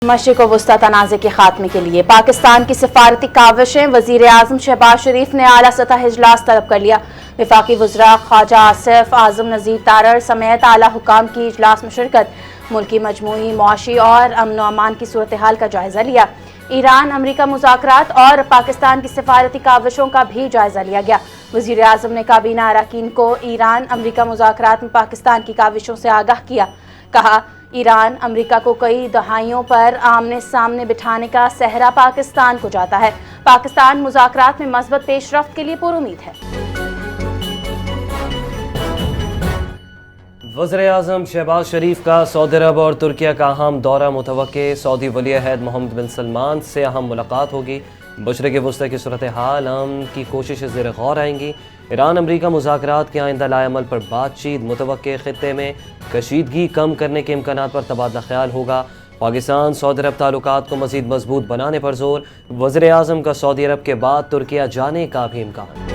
مشرق وسطی تنازع کے خاتمے کے لیے پاکستان کی سفارتی کاوشیں، وزیر اعظم شہباز شریف نے اعلیٰ سطح اجلاس طلب کر لیا۔ وفاقی وزراء خواجہ آصف، اعظم نذیر تارڑ سمیت اعلیٰ حکام کی اجلاس میں شرکت۔ ملکی مجموعی معاشی اور امن و امان کی صورتحال کا جائزہ لیا۔ ایران امریکہ مذاکرات اور پاکستان کی سفارتی کاوشوں کا بھی جائزہ لیا گیا۔ وزیر اعظم نے کابینہ اراکین کو ایران امریکہ مذاکرات میں پاکستان کی کاوشوں سے آگاہ کیا۔ کہا، ایران امریکہ کو کئی دہائیوں پر آمنے سامنے بٹھانے کا سہرا پاکستان کو جاتا ہے۔ پاکستان مذاکرات میں مثبت پیش رفت کے لیے پر امید ہے۔ وزیر اعظم شہباز شریف کا سعودی عرب اور ترکیہ کا اہم دورہ متوقع۔ سعودی ولی عہد محمد بن سلمان سے اہم ملاقات ہوگی۔ مشرق وسطی کی صورتحال امن کی کوششیں زیر غور آئیں گی۔ ایران امریکہ مذاکرات کے آئندہ لائے عمل پر بات چیت۔ متوقع خطے میں کشیدگی کم کرنے کے امکانات پر تبادلہ خیال ہوگا۔ پاکستان سعودی عرب تعلقات کو مزید مضبوط بنانے پر زور۔ وزیر اعظم کا سعودی عرب کے بعد ترکیہ جانے کا بھی امکان۔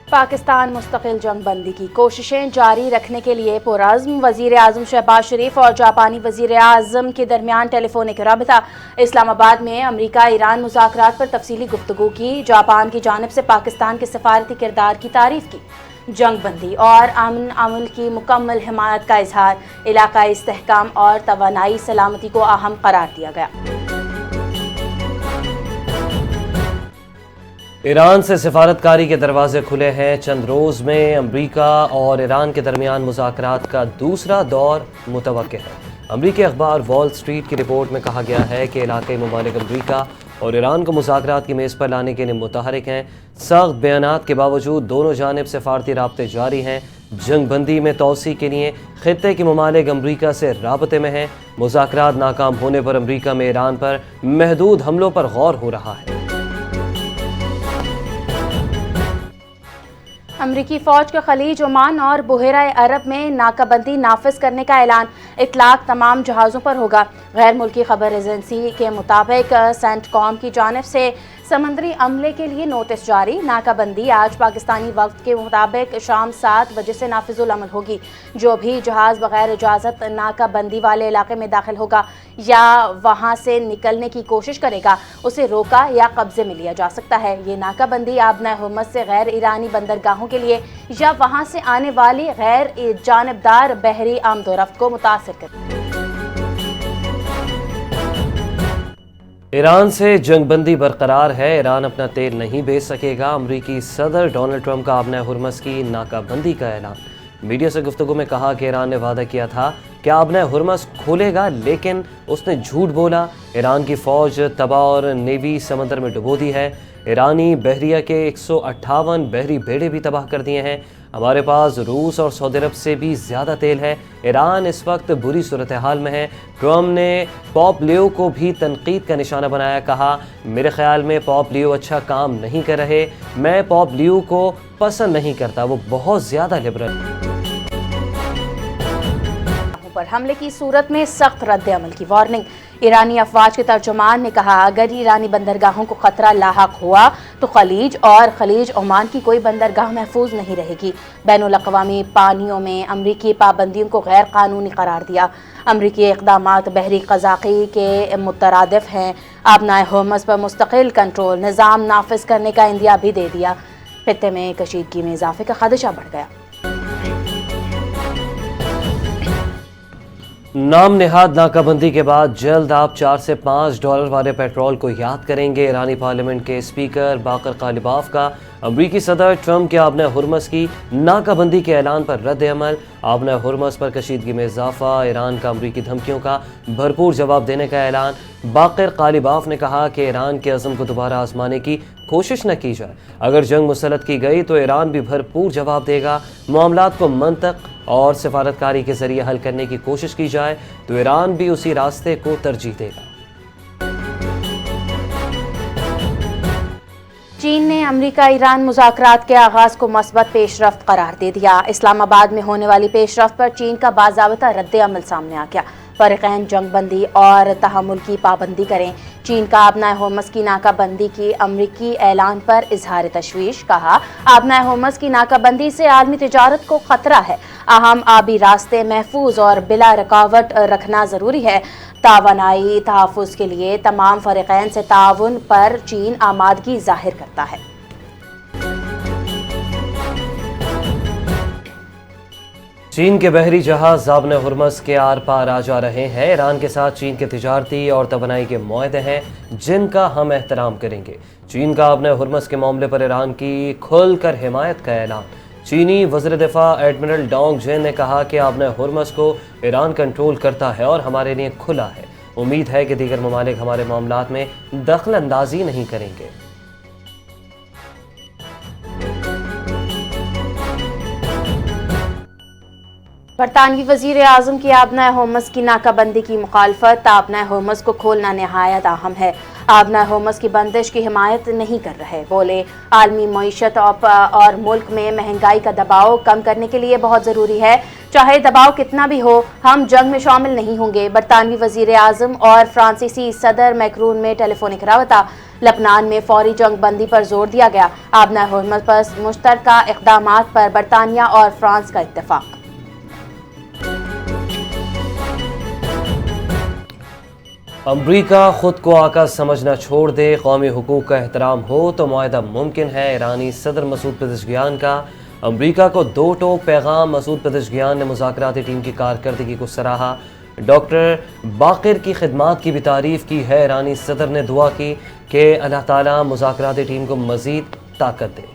پاکستان مستقل جنگ بندی کی کوششیں جاری رکھنے کے لیے پرعزم۔ وزیر اعظم شہباز شریف اور جاپانی وزیر اعظم کے درمیان ٹیلی فونک رابطہ۔ اسلام آباد میں امریکہ ایران مذاکرات پر تفصیلی گفتگو کی۔ جاپان کی جانب سے پاکستان کے سفارتی کردار کی تعریف کی۔ جنگ بندی اور امن عمل کی مکمل حمایت کا اظہار۔ علاقائی استحکام اور توانائی سلامتی کو اہم قرار دیا گیا۔ ایران سے سفارتکاری کے دروازے کھلے ہیں۔ چند روز میں امریکہ اور ایران کے درمیان مذاکرات کا دوسرا دور متوقع ہے۔ امریکی اخبار وال اسٹریٹ کی رپورٹ میں کہا گیا ہے کہ علاقائی ممالک امریکہ اور ایران کو مذاکرات کی میز پر لانے کے لیے متحرک ہیں۔ سخت بیانات کے باوجود دونوں جانب سفارتی رابطے جاری ہیں۔ جنگ بندی میں توسیع کے لیے خطے کے ممالک امریکہ سے رابطے میں ہیں۔ مذاکرات ناکام ہونے پر امریکہ میں ایران پر محدود حملوں پر غور ہو رہا ہے۔ امریکی فوج کا خلیج عمان اور بحیرہ عرب میں ناکہ بندی نافذ کرنے کا اعلان۔ اطلاق تمام جہازوں پر ہوگا۔ غیر ملکی خبر ایجنسی کے مطابق سینٹ کام کی جانب سے سمندری عملے کے لیے نوٹس جاری۔ ناکہ بندی آج پاکستانی وقت کے مطابق شام 7 بجے سے نافذ العمل ہوگی۔ جو بھی جہاز بغیر اجازت ناکہ بندی والے علاقے میں داخل ہوگا یا وہاں سے نکلنے کی کوشش کرے گا، اسے روکا یا قبضے میں لیا جا سکتا ہے۔ یہ ناکہ بندی آبنۂ حرمت سے غیر ایرانی بندرگاہوں کے لیے یا وہاں سے آنے والی غیر جانبدار بحری آمد و رفت کو متاثر کرے۔ ایران سے جنگ بندی برقرار ہے۔ ایران اپنا تیل نہیں بیچ سکے گا۔ امریکی صدر ڈونلڈ ٹرمپ کا آبنۂ حرمت کی ناکہ بندی کا اعلان۔ میڈیا سے گفتگو میں کہا کہ ایران نے وعدہ کیا تھا کہ آبنۂ حرمت کھولے گا، لیکن اس نے جھوٹ بولا۔ ایران کی فوج تباہ اور نیوی سمندر میں ڈبو دی ہے۔ ایرانی بحریہ کے 158 بحری بیڑے بھی تباہ کر دیے ہیں۔ ہمارے پاس روس اور سعودی عرب سے بھی زیادہ تیل ہے۔ ایران اس وقت بری صورتحال میں ہے۔ ٹرمپ نے پوپ لیو کو بھی تنقید کا نشانہ بنایا۔ کہا، میرے خیال میں پوپ لیو اچھا کام نہیں کر رہے۔ میں پوپ لیو کو پسند نہیں کرتا، وہ بہت زیادہ لبرل پر حملے کی صورت میں سخت رد عمل کی وارننگ۔ ایرانی افواج کے ترجمان نے کہا، اگر ایرانی بندرگاہوں کو خطرہ لاحق ہوا تو خلیج اور خلیج عمان کی کوئی بندرگاہ محفوظ نہیں رہے گی۔ بین الاقوامی پانیوں میں امریکی پابندیوں کو غیر قانونی قرار دیا۔ امریکی اقدامات بحری قزاقی کے مترادف ہیں۔ آبنائے حرمت پر مستقل کنٹرول نظام نافذ کرنے کا عندیہ بھی دے دیا۔ خطے میں کشیدگی میں اضافے کا خدشہ بڑھ گیا۔ نام نہاد ناکہ بندی کے بعد جلد آپ $4 سے $5 والے پیٹرول کو یاد کریں گے۔ ایرانی پارلیمنٹ کے اسپیکر باقر قالیباف کا امریکی صدر ٹرمپ کے آبنۂ حرمت کی ناکہ بندی کے اعلان پر رد عمل۔ آبنۂ حرمت پر کشیدگی میں اضافہ، ایران کا امریکی دھمکیوں کا بھرپور جواب دینے کا اعلان۔ باقر قالیباف نے کہا کہ ایران کے عزم کو دوبارہ آزمانے کی کوشش نہ کی جائے۔ اگر جنگ مسلط کی گئی تو ایران بھی بھرپور جواب دے گا۔ معاملات کو منطق اور سفارتکاری کے ذریعے حل کرنے کی کوشش کی جائے تو ایران بھی اسی راستے کو ترجیح دے گا۔ چین نے امریکہ ایران مذاکرات کے آغاز کو مثبت پیش رفت قرار دے دیا۔ اسلام آباد میں ہونے والی پیش رفت پر چین کا باضابطہ رد عمل سامنے آ گیا۔ فریقین جنگ بندی اور تحمل کی پابندی کریں۔ چین کا آبنائے ہورمز کی ناکہ بندی کی امریکی اعلان پر اظہار تشویش، کہا آبنائے ہورمز کی ناکہ بندی سے عالمی تجارت کو خطرہ ہے، اہم آبی راستے محفوظ اور بلا رکاوٹ رکھنا ضروری ہے۔ توانائی تحفظ کے لیے تمام فریقین سے تعاون پر چین آمادگی ظاہر کرتا ہے۔ چین کے بحری جہاز آبنائے ہرمز کے آر پار آ جا رہے ہیں۔ ایران کے ساتھ چین کے تجارتی اور توانائی کے معاہدے ہیں جن کا ہم احترام کریں گے۔ چین کا آبنائے ہرمز کے معاملے پر ایران کی کھل کر حمایت کا اعلان۔ چینی وزیر دفاع ایڈمرل ڈانگ جین نے کہا کہ آبنائے ہرمز کو ایران کنٹرول کرتا ہے اور ہمارے لیے کھلا ہے۔ امید ہے کہ دیگر ممالک ہمارے معاملات میں دخل اندازی نہیں کریں گے۔ برطانوی وزیر اعظم کی آبنائے ہورمز کی ناکہ بندی کی مخالفت۔ آبنائے ہورمز کو کھولنا نہایت اہم ہے، آبنائے ہورمز کی بندش کی حمایت نہیں کر رہے، بولے عالمی معیشت اور ملک میں مہنگائی کا دباؤ کم کرنے کے لیے بہت ضروری ہے، چاہے دباؤ کتنا بھی ہو ہم جنگ میں شامل نہیں ہوں گے۔ برطانوی وزیر اعظم اور فرانسیسی صدر میکرون میں ٹیلی فونک رابطہ۔ لبنان میں فوری جنگ بندی پر زور دیا گیا۔ آبنائے ہورمز پر مشترکہ اقدامات پر برطانیہ اور فرانس کا اتفاق۔ امریکہ خود کو آقا سمجھنا چھوڑ دے، قومی حقوق کا احترام ہو تو معاہدہ ممکن ہے۔ ایرانی صدر مسعود پزشکیان کا امریکہ کو دو ٹوک پیغام۔ مسعود پزشکیان نے مذاکراتی ٹیم کی کارکردگی کو سراہا، ڈاکٹر باقر کی خدمات کی بھی تعریف کی ہے۔ ایرانی صدر نے دعا کی کہ اللہ تعالیٰ مذاکراتی ٹیم کو مزید طاقت دے۔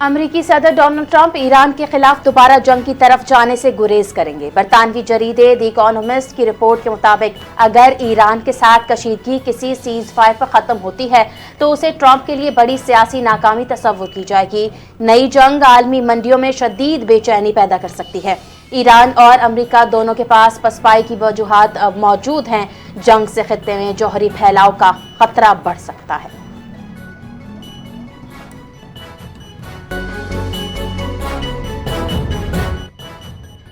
امریکی صدر ڈونلڈ ٹرمپ ایران کے خلاف دوبارہ جنگ کی طرف جانے سے گریز کریں گے۔ برطانوی جریدے دی اکانومسٹ کی رپورٹ کے مطابق اگر ایران کے ساتھ کشیدگی کسی سیز فائر پر ختم ہوتی ہے تو اسے ٹرمپ کے لیے بڑی سیاسی ناکامی تصور کی جائے گی۔ نئی جنگ عالمی منڈیوں میں شدید بے چینی پیدا کر سکتی ہے۔ ایران اور امریکہ دونوں کے پاس پسپائی کی وجوہات موجود ہیں۔ جنگ سے خطے میں جوہری پھیلاؤ کا خطرہ بڑھ سکتا ہے۔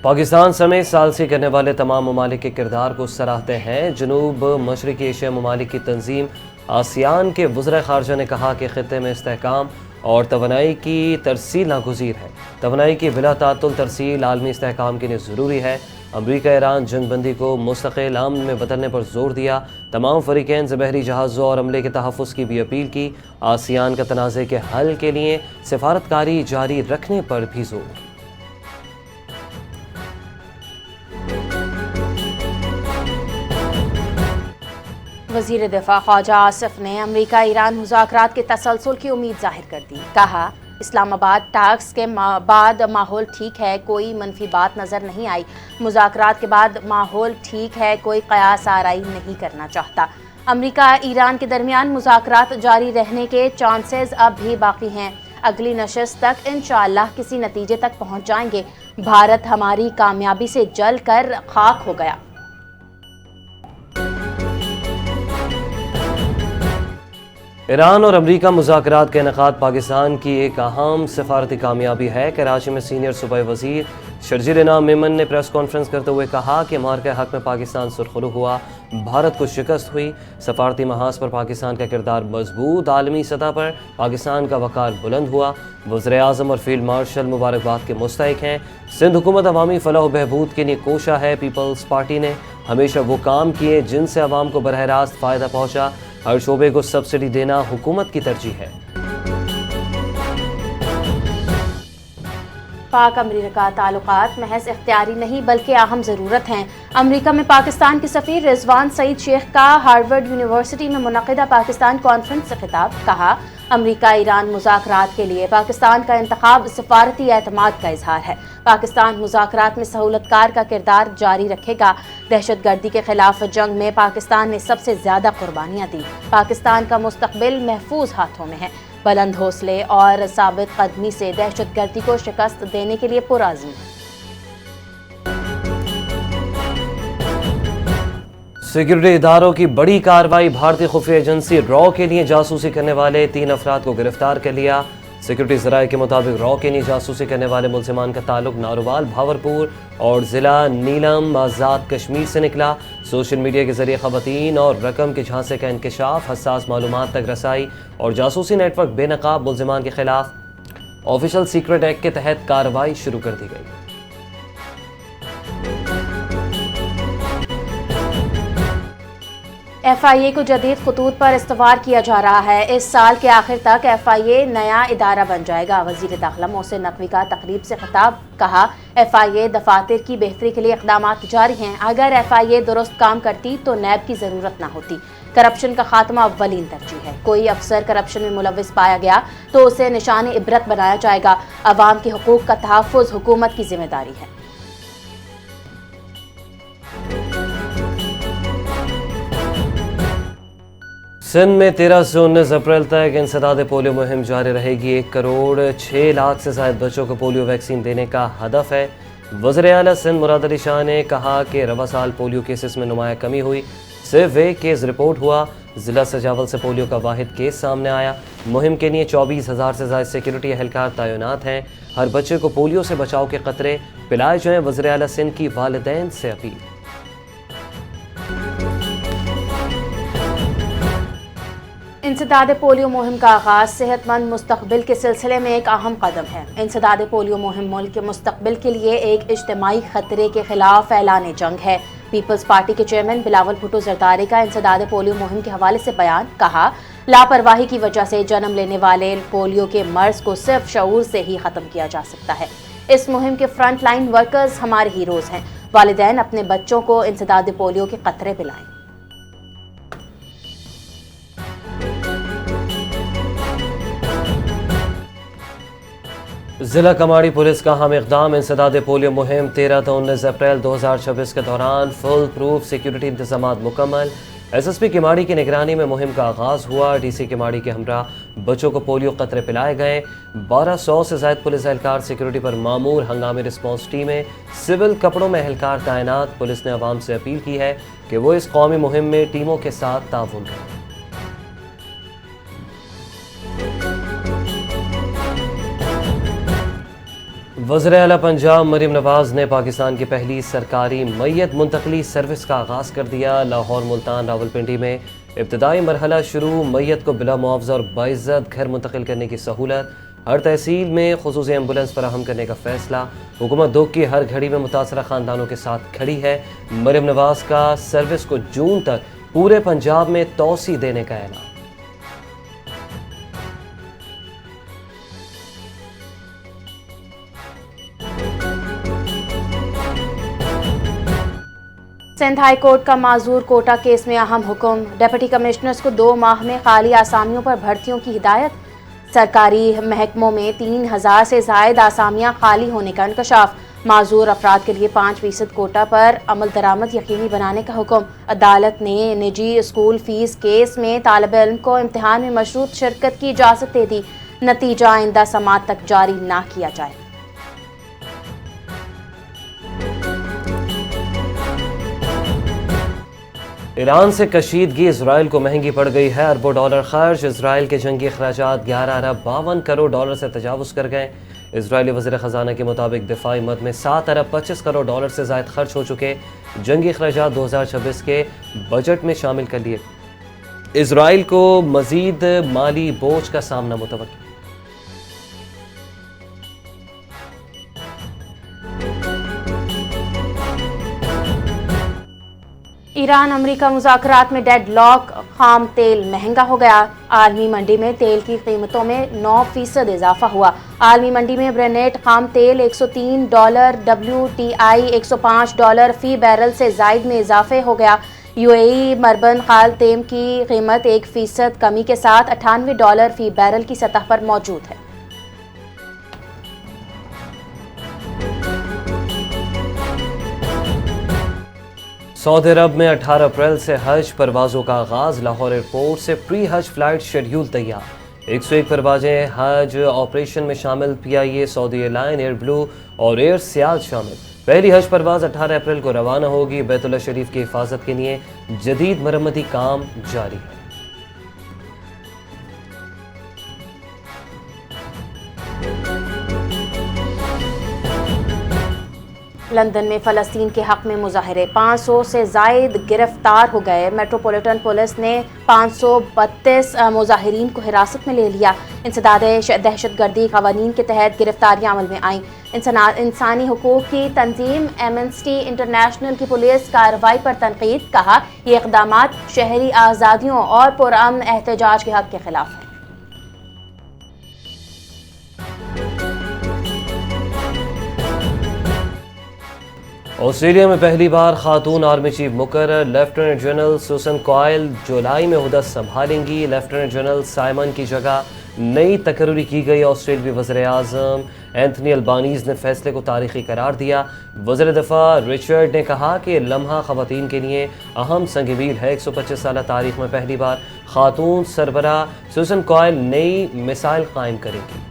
پاکستان سمیت ثالثی کرنے والے تمام ممالک کے کردار کو سراہتے ہیں۔ جنوب مشرقی ایشیا ممالک کی تنظیم آسیان کے وزراء خارجہ نے کہا کہ خطے میں استحکام اور توانائی کی ترسیل ناگزیر ہے۔ توانائی کی بلا تعطل ترسیل عالمی استحکام کے لیے ضروری ہے۔ امریکہ ایران جنگ بندی کو مستقل امن میں بدلنے پر زور دیا۔ تمام فریقین سے بحری جہازوں اور عملے کے تحفظ کی بھی اپیل کی۔ آسیان کا تنازع کے حل کے لیے سفارتکاری جاری رکھنے پر بھی زور۔ وزیر دفاع خواجہ آصف نے امریکہ ایران مذاکرات کے تسلسل کی امید ظاہر کر دی، کہا اسلام آباد ٹاکس کے بعد ماحول ٹھیک ہے، کوئی منفی بات نظر نہیں آئی۔ مذاکرات کے بعد ماحول ٹھیک ہے، کوئی قیاس آرائی نہیں کرنا چاہتا۔ امریکہ ایران کے درمیان مذاکرات جاری رہنے کے چانسز اب بھی باقی ہیں۔ اگلی نشست تک انشاءاللہ کسی نتیجے تک پہنچ جائیں گے۔ بھارت ہماری کامیابی سے جل کر خاک ہو گیا۔ ایران اور امریکہ مذاکرات کا انعقاد پاکستان کی ایک اہم سفارتی کامیابی ہے۔ کراچی میں سینئر صوبائی وزیر شرجیل انعام میمن نے پریس کانفرنس کرتے ہوئے کہا کہ مارکہ حق میں پاکستان سرخرو ہوا، بھارت کو شکست ہوئی۔ سفارتی محاذ پر پاکستان کا کردار مضبوط، عالمی سطح پر پاکستان کا وقار بلند ہوا۔ وزیر اعظم اور فیلڈ مارشل مبارکباد کے مستحق ہیں۔ سندھ حکومت عوامی فلاح و بہبود کے لیے کوشاں ہے۔ پیپلز پارٹی نے ہمیشہ وہ کام کیے جن سے عوام کو براہ راست فائدہ پہنچا۔ ہر شعبے کو سبسڈی دینا حکومت کی ترجیح ہے۔ پاک امریکہ تعلقات محض اختیاری نہیں بلکہ اہم ضرورت ہیں۔ امریکہ میں پاکستان کے سفیر رضوان سعید شیخ کا ہارورڈ یونیورسٹی میں منعقدہ پاکستان کانفرنس سے خطاب، کہا امریکہ ایران مذاکرات کے لیے پاکستان کا انتخاب سفارتی اعتماد کا اظہار ہے۔ پاکستان مذاکرات میں سہولت کار کا کردار جاری رکھے گا۔ دہشت گردی کے خلاف جنگ میں پاکستان نے سب سے زیادہ قربانیاں دی۔ پاکستان کا مستقبل محفوظ ہاتھوں میں ہے۔ بلند حوصلے اور ثابت قدمی سے دہشت گردی کو شکست دینے کے لیے پرعزم ہے۔ سیکورٹی اداروں کی بڑی کارروائی، بھارتی خفیہ ایجنسی را کے لیے جاسوسی کرنے والے 3 افراد کو گرفتار کر لیا۔ سیکورٹی ذرائع کے مطابق را کے لیے جاسوسی کرنے والے ملزمان کا تعلق ناروال بھاورپور اور ضلع نیلم آزاد کشمیر سے نکلا۔ سوشل میڈیا کے ذریعے خواتین اور رقم کے جھانسے کا انکشاف، حساس معلومات تک رسائی اور جاسوسی نیٹ ورک بے نقاب ملزمان کے خلاف آفیشل سیکرٹ ایکٹ کے تحت کارروائی شروع کر دی گئی۔ ایف آئی اے کو جدید خطوط پر استوار کیا جا رہا ہے۔ اس سال کے آخر تک ایف آئی اے نیا ادارہ بن جائے گا۔ وزیر داخلہ محسن نقوی کا تقریب سے خطاب، کہا ایف آئی اے دفاتر کی بہتری کے لیے اقدامات جاری ہیں۔ اگر ایف آئی اے درست کام کرتی تو نیب کی ضرورت نہ ہوتی۔ کرپشن کا خاتمہ اولین ترجیح ہے۔ کوئی افسر کرپشن میں ملوث پایا گیا تو اسے نشان عبرت بنایا جائے گا۔ عوام کے حقوق کا تحفظ حکومت کی ذمہ داری ہے۔ سندھ میں 13 سے 19 اپریل تک انسداد پولیو مہم جاری رہے گی۔ 1 کروڑ 6 لاکھ سے زائد بچوں کو پولیو ویکسین دینے کا ہدف ہے۔ وزیر اعلیٰ سندھ مراد علی شاہ نے کہا کہ رواں سال پولیو کیسز میں نمایاں کمی ہوئی، صرف ایک کیس رپورٹ ہوا۔ ضلع سجاول سے پولیو کا واحد کیس سامنے آیا۔ مہم کے لیے 24,000 سے زائد سیکورٹی اہلکار تعینات ہیں۔ ہر بچے کو پولیو سے بچاؤ کے قطرے پلائے جائیں، وزیر اعلیٰ سندھ کی والدین سے اپیل۔ انسداد پولیو مہم کا آغاز صحت مند مستقبل کے سلسلے میں ایک اہم قدم ہے۔ انسداد پولیو مہم ملک کے مستقبل کے لیے ایک اجتماعی خطرے کے خلاف اعلان جنگ ہے۔ پیپلز پارٹی کے چیئرمین بلاول بھٹو زرداری کا انسداد پولیو مہم کے حوالے سے بیان، کہا لاپرواہی کی وجہ سے جنم لینے والے پولیو کے مرض کو صرف شعور سے ہی ختم کیا جا سکتا ہے۔ اس مہم کے فرنٹ لائن ورکرز ہمارے ہیروز ہیں۔ والدین اپنے بچوں کو انسداد پولیو کے قطرے پلائیں۔ ضلع کماڑی پولیس کا اہم اقدام، انسداد پولیو مہم 13 تا 19 اپریل 2026 کے دوران فل پروف سیکیورٹی انتظامات مکمل۔ ایس ایس پی کماڑی کی نگرانی میں مہم کا آغاز ہوا۔ ڈی سی کماڑی کے ہمراہ بچوں کو پولیو قطرے پلائے گئے۔ 1200 سے زائد پولیس اہلکار سیکیورٹی پر مامور، ہنگامی رسپانس ٹیمیں، سول کپڑوں میں اہلکار تعینات۔ پولیس نے عوام سے اپیل کی ہے کہ وہ اس قومی مہم میں ٹیموں کے ساتھ تعاون کریں۔ وزیر اعلیٰ پنجاب مریم نواز نے پاکستان کی پہلی سرکاری میت منتقلی سروس کا آغاز کر دیا۔ لاہور، ملتان، راولپنڈی میں ابتدائی مرحلہ شروع۔ میت کو بلا معاوضہ اور باعزت گھر منتقل کرنے کی سہولت۔ ہر تحصیل میں خصوصی ایمبولینس فراہم کرنے کا فیصلہ۔ حکومت دکھ کی ہر گھڑی میں متاثرہ خاندانوں کے ساتھ کھڑی ہے۔ مریم نواز کا سروس کو جون تک پورے پنجاب میں توسیع دینے کا اعلان۔ سندھ ہائی کورٹ کا معذور کوٹا کیس میں اہم حکم، ڈپٹی کمشنرز کو 2 ماہ میں خالی آسامیوں پر بھرتیوں کی ہدایت۔ سرکاری محکموں میں 3,000 سے زائد آسامیاں خالی ہونے کا انکشاف۔ معذور افراد کے لیے 5% کوٹا پر عمل درآمد یقینی بنانے کا حکم۔ عدالت نے نجی اسکول فیس کیس میں طالب علم کو امتحان میں مشروط شرکت کی اجازت دے دی، نتیجہ آئندہ سماعت تک جاری نہ کیا جائے۔ ایران سے کشیدگی اسرائیل کو مہنگی پڑ گئی ہے۔ اربوں ڈالر خرچ، اسرائیل کے جنگی اخراجات 11 ارب 52 کروڑ ڈالر سے تجاوز کر گئے۔ اسرائیلی وزیر خزانہ کے مطابق دفاعی مد میں 7 ارب 25 کروڑ ڈالر سے زائد خرچ ہو چکے۔ جنگی اخراجات 2026 کے بجٹ میں شامل کر لیے۔ اسرائیل کو مزید مالی بوجھ کا سامنا متوقع۔ ایران امریکہ مذاکرات میں ڈیڈ لاک، خام تیل مہنگا ہو گیا۔ عالمی منڈی میں تیل کی قیمتوں میں 9% اضافہ ہوا۔ عالمی منڈی میں برنٹ خام تیل $103، WTI $105 فی بیرل سے زائد میں اضافے ہو گیا۔ UAE مربن خال تیل کی قیمت 1% کمی کے ساتھ $98 فی بیرل کی سطح پر موجود ہے۔ سعودی عرب میں 18 اپریل سے حج پروازوں کا آغاز۔ لاہور ایئرپورٹ سے پری حج فلائٹ شیڈیول تیار۔ 101 پروازیں حج آپریشن میں شامل۔ PIA، سعودی ایئر لائن، ایئر بلو اور ایئر سیال شامل۔ پہلی حج پرواز 18 اپریل کو روانہ ہوگی۔ بیت اللہ شریف کی حفاظت کے لیے جدید مرمتی کام جاری ہے۔ لندن میں فلسطین کے حق میں مظاہرے، 500 سے زائد گرفتار ہو گئے۔ میٹروپولیٹن پولیس نے 532 مظاہرین کو حراست میں لے لیا۔ انسداد دہشت گردی قوانین کے تحت گرفتاریاں عمل میں آئیں۔ انسانی حقوق کی تنظیم ایمنسٹی انٹرنیشنل کی پولیس کارروائی پر تنقید، کہا یہ اقدامات شہری آزادیوں اور پرامن احتجاج کے حق کے خلاف ہیں۔ آسٹریلیا میں پہلی بار خاتون آرمی چیف مقرر، لیفٹیننٹ جنرل سوسن کوائل جولائی میں عہدہ سنبھالیں گی۔ لیفٹیننٹ جنرل سائمن کی جگہ نئی تقرری کی گئی۔ آسٹریلوی وزیر اعظم اینتھنی البانیز نے فیصلے کو تاریخی قرار دیا۔ وزیر دفاع رچرڈ نے کہا کہ یہ لمحہ خواتین کے لیے اہم سنگ میل ہے۔ 125 سالہ تاریخ میں پہلی بار خاتون سربراہ سوسن کوائل نئی مثال قائم کریں گی۔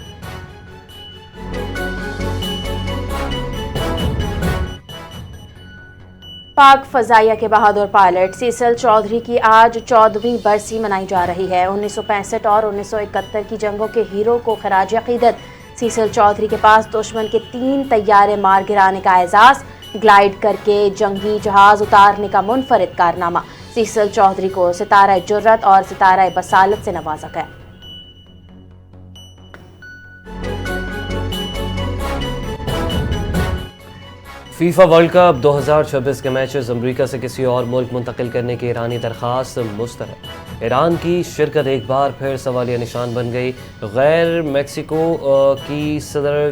پاک فضائیہ کے بہادر پائلٹ سیسل چودھری کی آج 14ویں برسی منائی جا رہی ہے۔ 1965 اور 1971 کی جنگوں کے ہیرو کو خراج عقیدت۔ سیسل چودھری کے پاس دشمن کے 3 طیارے مار گرانے کا اعزاز، گلائیڈ کر کے جنگی جہاز اتارنے کا منفرد کارنامہ۔ سیسل چودھری کو ستارہ جرت اور ستارہ بصالت سے نوازا گیا۔ فیفا ورلڈ کپ 2026 کے میچز امریکہ سے کسی اور ملک منتقل کرنے کی ایرانی درخواست مسترد۔ ایران کی شرکت ایک بار پھر سوالیہ نشان بن گئی۔ غیر میکسیکو کی صدر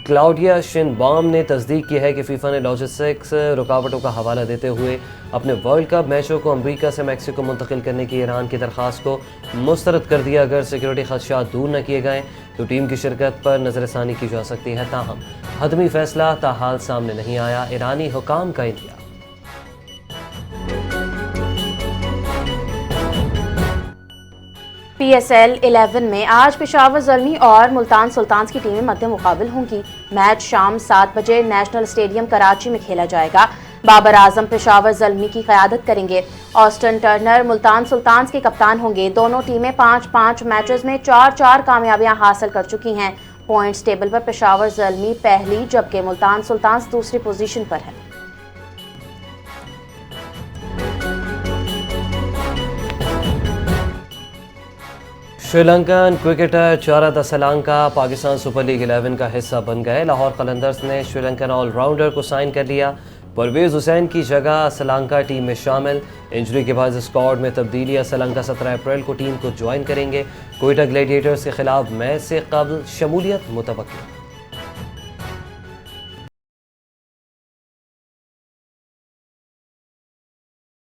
کلاؤڈیا شین بام نے تصدیق کی ہے کہ فیفا نے لاجسٹکس رکاوٹوں کا حوالہ دیتے ہوئے اپنے ورلڈ کپ میچوں کو امریکہ سے میکسیکو منتقل کرنے کی ایران کی درخواست کو مسترد کر دیا۔ اگر سیکورٹی خدشات دور نہ کیے گئے تو ٹیم کی شرکت پر نظر ثانی کی جا سکتی ہے، تاہم حتمی فیصلہ تاحال سامنے نہیں آیا۔ ایرانی حکام کا انتظار۔ پی ایس ایل 11 میں آج پشاور زلمی اور ملتان سلطانز کی ٹیمیں مد مقابل ہوں گی۔ میچ شام 7 بجے نیشنل اسٹیڈیم کراچی میں کھیلا جائے گا۔ بابر اعظم پشاور زلمی کی قیادت کریں گے۔ آسٹن ٹرنر ملتان سلطانز کے کپتان ہوں گے۔ دونوں ٹیمیں 5-5 میچز میں 4-4 کامیابیاں حاصل کر چکی ہیں۔ پوائنٹس ٹیبل پر پشاور زلمی پہلی جبکہ ملتان سلطانز دوسری پوزیشن پر ہے۔ شری لنکن کرکٹر چارا سلانکا پاکستان سپر لیگ 11 کا حصہ بن گئے۔ لاہور قلندرز نے شری لنکن آل راؤنڈر کو سائن کر لیا۔ پرویز حسین کی جگہ سلانکا ٹیم میں شامل۔ انجری کے بعد اسکواڈ میں تبدیلیاں۔ سلانکا 17 اپریل کو ٹیم کو جوائن کریں گے۔ کوئٹہ گلیڈیٹرز کے خلاف میچ سے قبل شمولیت متوقع۔